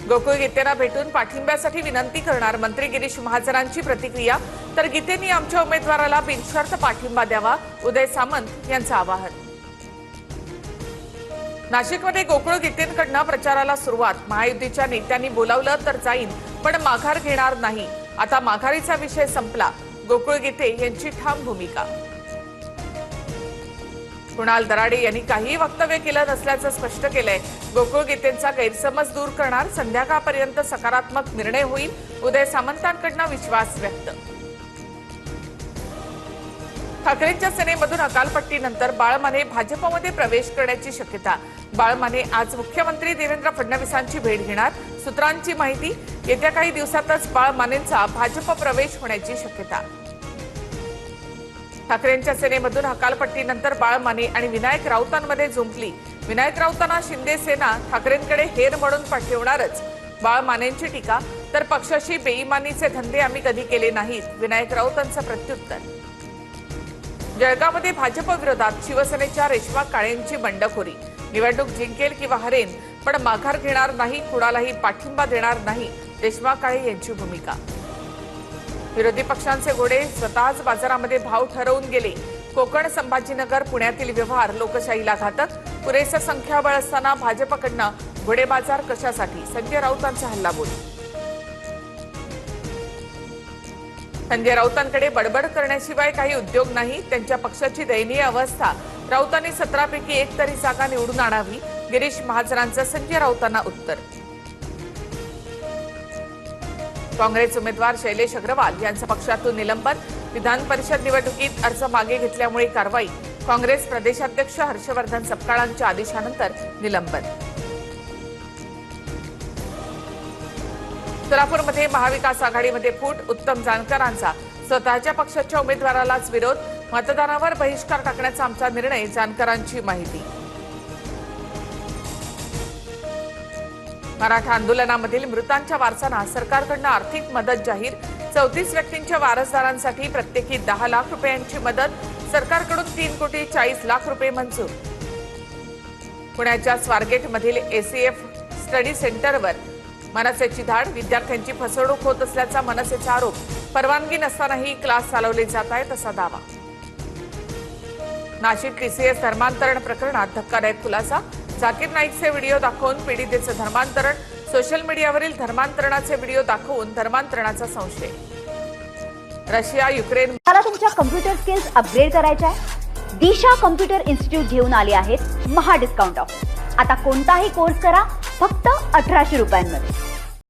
गोकुळ गीतेंना भेटून पाठिंब्यासाठी विनंती करणार मंत्री गिरीश महाजनांची प्रतिक्रिया। तर गीतेंनी आमच्या उमेदवाराला बिनशर्त पाठिंबा द्यावा, उदय सामंत यांचं आवाहन। नाशिकमध्ये गोकुळ गीतेंकडून प्रचाराला सुरुवात। महायुतीच्या नेत्यांनी बोलावलं तर जाईन, पण माघार घेणार नाही। आता माघारीचा विषय संपला, गोकुळ गीते यांची ठाम भूमिका। कुणाल दराडे यांनी काही वक्तव्य केलं नसल्याचं स्पष्ट केलंय। गोकुळ गीतेंचा गैरसमज दूर करणार, संध्याकाळपर्यंत सकारात्मक निर्णय होईल, उदय सामंतांकडून विश्वास व्यक्त। ठाकरेंच्या सेनेमधून हकालपट्टीनंतर बाळ माने भाजपमध्ये प्रवेश करण्याची शक्यता। बाळ माने आज मुख्यमंत्री देवेंद्र फडणवीसांची भेट घेणार। सूत्रांची माहिती, येत्या काही दिवसातच बाळ मानेंचा भाजप प्रवेश होण्याची शक्यता। ठाकरेंच्या सेनेमधून हकालपट्टीनंतर बाळ माने आणि विनायक राऊतांमध्ये जुंपली। विनायक राऊतांना शिंदे सेना ठाकरेंकडे हेर म्हणून पाठवणारच। बाळ मानेंची टीका, तर पक्षाशी बेईमानीचे धंदे आम्ही कधी केले नाहीत, विनायक राऊतांचं प्रत्युत्तर। जळगावमध्ये भाजप विरोधात शिवसेनेच्या रेश्मा काळेंची बंडखोरी। निवडणूक जिंकेल किंवा हरेन, पण माघार घेणार नाही, कुणालाही पाठिंबा देणार नाही, रेश्मा काळे यांची भूमिका। विरोधी पक्षांचे घोडे स्वतःच बाजारामध्ये भाव ठरवून गेले। कोकण, संभाजीनगर, पुण्यातील व्यवहार लोकशाहीला घातक। पुरेसं संख्याबळ असताना भाजपकडनं घोडे बाजार कशासाठी, संजय राऊतांचा हल्लाबोल। संजय राऊतांकडे बडबड करण्याशिवाय काही उद्योग नाही, त्यांच्या पक्षाची दयनीय अवस्था। राऊतांनी 17 पैकी 1 तरी जागा निवडून आणावी, गिरीश महाजनांचं संजय राऊतांना उत्तर। काँग्रेस उमेदवार शैलेश अग्रवाल यांचं पक्षातून निलंबन। विधान परिषद निवडणुकीत अर्ज मागे घेतल्यामुळे कारवाई। काँग्रेस प्रदेशाध्यक्ष हर्षवर्धन सपकाळांच्या आदेशानंतर निलंबन। सोलापूरमध्ये महाविकास आघाडीमध्ये फूट। उत्तम जानकरांचा स्वतःच्या पक्षाच्या उमेदवारालाच विरोध। मतदानावर बहिष्कार टाकण्याचा आमचा निर्णय, जानकरांची माहिती। मराठा आंदोलनामधील मृतांच्या वारसांना सरकारकडून आर्थिक मदत जाहीर। 34 व्यक्तींच्या वारसदारांसाठी प्रत्येकी 10 लाख रुपयांची मदत। सरकारकडून 3,40,00,000 रुपये मंजूर। पुण्याच्या स्वारगेटमधील एसीएफ स्टडी सेंटरवर मनसेची धाड। विद्यार्थ्यांची फसवणूक होत असल्याचा मनसेचा आरोप। परवानगी नसतानाही क्लास चालवले जात आहेत असा दावा। नाशिक टीसीएस धर्मांतरण प्रकरणात धक्कादायक खुलासा। झाकीर नाईकचे व्हिडिओ दाखवून पीडितेचं धर्मांतरण। सोशल मीडियावरील धर्मांतरणाचे व्हिडिओ दाखवून धर्मांतरणाचा संशय। Russia Ukraine. मला तुमच्या कम्प्युटर स्किल्स अपग्रेड करायच्या आहे? दिशा कम्प्युटर इन्स्टिट्यूट घेऊन आले आहेत महा डिस्काउंट ऑफर। आता कोणताही कोर्स करा फक्त 1800 रुपयांमध्ये।